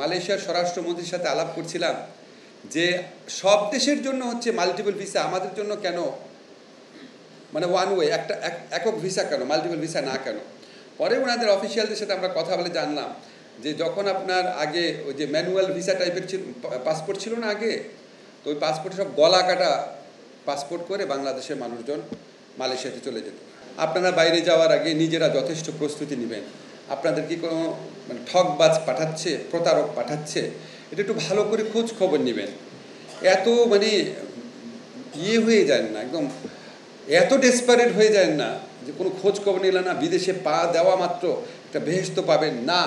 মালয়েশিয়ার স্বরাষ্ট্রমন্ত্রীর সাথে আলাপ করছিলাম যে সব দেশের জন্য হচ্ছে মাল্টিপল ভিসা, আমাদের জন্য কেন মানে ওয়ান ওয়ে একটা একক ভিসা কেন, মাল্টিপল ভিসা না কেন। পরে ওনাদের অফিসিয়ালদের সাথে আমরা কথা বলে জানলাম যে যখন আপনার আগে ওই যে ম্যানুয়াল ভিসা টাইপের পাসপোর্ট ছিল না আগে, তো ওই পাসপোর্টে সব গলা কাটা পাসপোর্ট করে বাংলাদেশের মানুষজন মালয়েশিয়াতে চলে যেত। আপনারা বাইরে যাওয়ার আগে নিজেরা যথেষ্ট প্রস্তুতি নেবেন। আপনাদের কি কোনো মানে ঠকবাজ পাঠাচ্ছে, প্রতারক পাঠাচ্ছে, এটা একটু ভালো করে খোঁজ খবর নেবেন। এত মানে হয়ে যায় না, একদম এত ডেসপারেট হয়ে যায় না যে কোনো খোঁজ খবর নিলে না বিদেশে পা দেওয়া মাত্র একটা বেহেশত পাবেন না,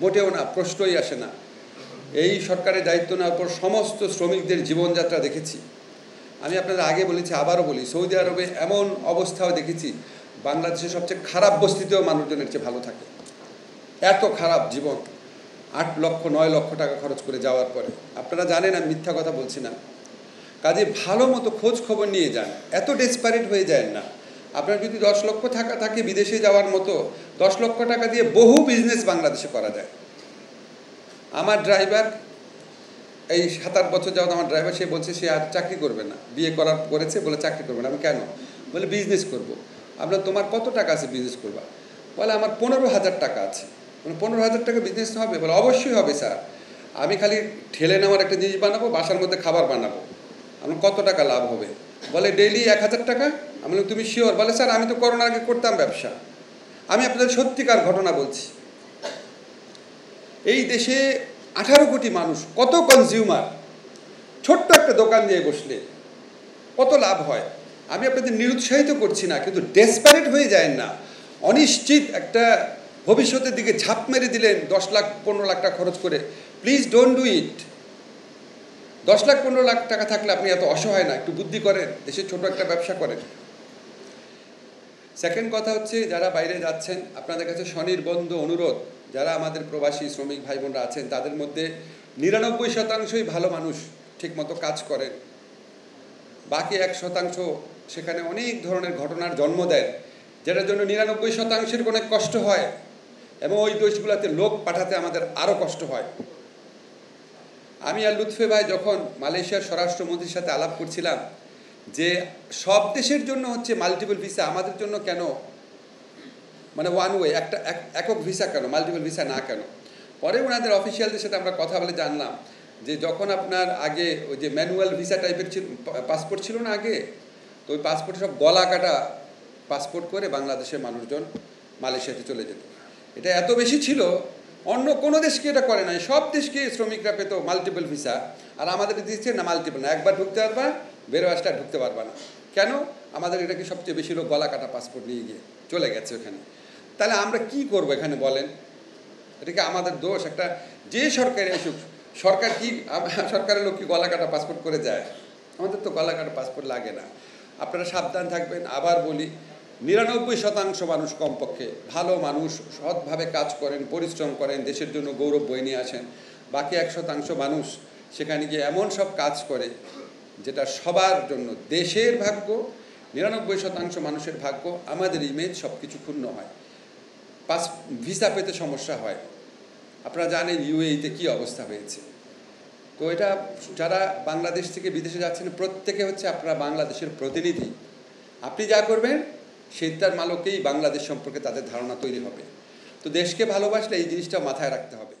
মোটেও না, প্রশ্নই আসে না। এই সরকারের দায়িত্ব নেওয়ার পর সমস্ত শ্রমিকদের জীবনযাত্রা দেখেছি। আমি আপনাদের আগে বলেছি, আবারও বলি, সৌদি আরবে এমন অবস্থাও দেখেছি বাংলাদেশের সবচেয়ে খারাপ বস্তিতেও মানুষজনের চেয়ে ভালো থাকে। এত খারাপ জীবন, 8 লক্ষ 9 লক্ষ টাকা খরচ করে যাওয়ার পরে। আপনারা জানেন আমি মিথ্যা কথা বলছি না। কাজে ভালো মতো খোঁজ খবর নিয়ে যান, এত ডেসপারেট হয়ে যায় না। আপনার যদি 10 লক্ষ টাকা থাকে বিদেশে যাওয়ার মতো, 10 লক্ষ টাকা দিয়ে বহু বিজনেস বাংলাদেশে করা যায়। আমার ড্রাইভার এই 7-8 বছর যাওয়া আমার ড্রাইভার, সে বলছে সে আর চাকরি করবে না, বিয়ে করেছে বলে চাকরি করবে না। আমি কেন? বলে বিজনেস করব। আপনার তোমার কত টাকা আছে বিজনেস করবা? বলে আমার 15,000 টাকা আছে। মানে 15,000 টাকা বিজনেস হবে? বলে অবশ্যই হবে স্যার, আমি খালি ঠেলে নেওয়ার একটা জিনিস বানাবো, বাসার মধ্যে খাবার বানাবো। আমার কত টাকা লাভ হবে? বলে ডেইলি 1,000 টাকা। আমি বলি তুমি শিওর? বলে স্যার আমি তো করোনার আগে করতাম ব্যবসা। আমি আপনাদের সত্যিকার ঘটনা বলছি। এই দেশে 18 কোটি মানুষ, কত কনজিউমার, ছোট্ট একটা দোকান দিয়ে বসলে কত লাভ হয়। আমি আপনাদের নিরুৎসাহিত করছি না, কিন্তু ডেসপারেট হয়ে যায় না। অনিশ্চিত একটা ভবিষ্যতের দিকে ঝাঁপ মেরে দিলেন 10 লাখ 15 লাখ টাকা খরচ করে। Please don't do it. 10 lakh 15 lakh টাকা থাকলে আপনি এত অসহায় না, একটু বুদ্ধি করেন, দেশে ছোট একটা ব্যবসা করেন। সেকেন্ড কথা হচ্ছে, যারা বাইরে যাচ্ছেন আপনাদের কাছে স্বনির্বন্ধ অনুরোধ, যারা আমাদের প্রবাসী শ্রমিক ভাই বোনরা আছেন তাদের মধ্যে 99%ই ভালো মানুষ, ঠিকমতো কাজ করেন। বাকি 1% সেখানে অনেক ধরনের ঘটনার জন্ম দেয়, যেটার জন্য 99%-এর অনেক কষ্ট হয়, এবং ওই দেশগুলোতে লোক পাঠাতে আমাদের আরও কষ্ট হয়। আমি আর লুৎফে ভাই যখন মালয়েশিয়ার স্বরাষ্ট্রমন্ত্রীর সাথে আলাপ করছিলাম যে সব দেশের জন্য হচ্ছে মাল্টিপল ভিসা, আমাদের জন্য কেন মানে ওয়ান ওয়ে একটা একক ভিসা কেন, মাল্টিপল ভিসা না কেন। পরে ওনাদের অফিসিয়ালদের সাথে আমরা কথা বলে জানলাম যে যখন আপনার আগে ওই যে ম্যানুয়াল ভিসা টাইপের পাসপোর্ট ছিল না আগে, তো ওই পাসপোর্টে সব গলা কাটা পাসপোর্ট করে বাংলাদেশের মানুষজন মালয়েশিয়াতে চলে যেত। এটা এত বেশি ছিল, অন্য কোনো দেশকে এটা করে নাই। সব দেশকে শ্রমিকরা পেত মাল্টিপল ভিসা, আর আমাদের দিচ্ছে না মাল্টিপল না, একবার ঢুকতে পারবা, বেরো আসটা ঢুকতে পারবা না। কেন? আমাদের এটাকে সবচেয়ে বেশি লোক গলা কাটা পাসপোর্ট নিয়ে গিয়ে চলে গেছে ওখানে। তাহলে আমরা কি করব এখানে বলেন? এটাকে আমাদের দোষ? একটা যে সরকারে আসুক, সরকার কি সরকারের লোক কি গলা কাটা পাসপোর্ট করে যায়? আমাদের তো গলা কাটা পাসপোর্ট লাগে না। আপনারা সাবধান থাকবেন। আবার বলি, 99% মানুষ কমপক্ষে ভালো মানুষ, সৎভাবে কাজ করেন, পরিশ্রম করেন, দেশের জন্য গৌরব বয়ে নিয়ে আসেন। বাকি 1% মানুষ সেখানে গিয়ে এমন সব কাজ করে যেটা সবার জন্য, দেশের ভাগ্য, 99% মানুষের ভাগ্য, আমাদের ইমেজ, সব কিছু ক্ষুণ্ণ হয়। ভিসা পেতে সমস্যা হয়। আপনারা জানেন ইউএইতে কী অবস্থা হয়েছে। তো এটা যারা বাংলাদেশ থেকে বিদেশে যাচ্ছেন প্রত্যেকে হচ্ছে আপনারা বাংলাদেশের প্রতিনিধি। আপনি যা করবেন সেইটার মালকেই বাংলাদেশ সম্পর্কে তাদের ধারণা তৈরি হবে। তো দেশকে ভালোবাসলে এই জিনিসটা মাথায় রাখতে হবে।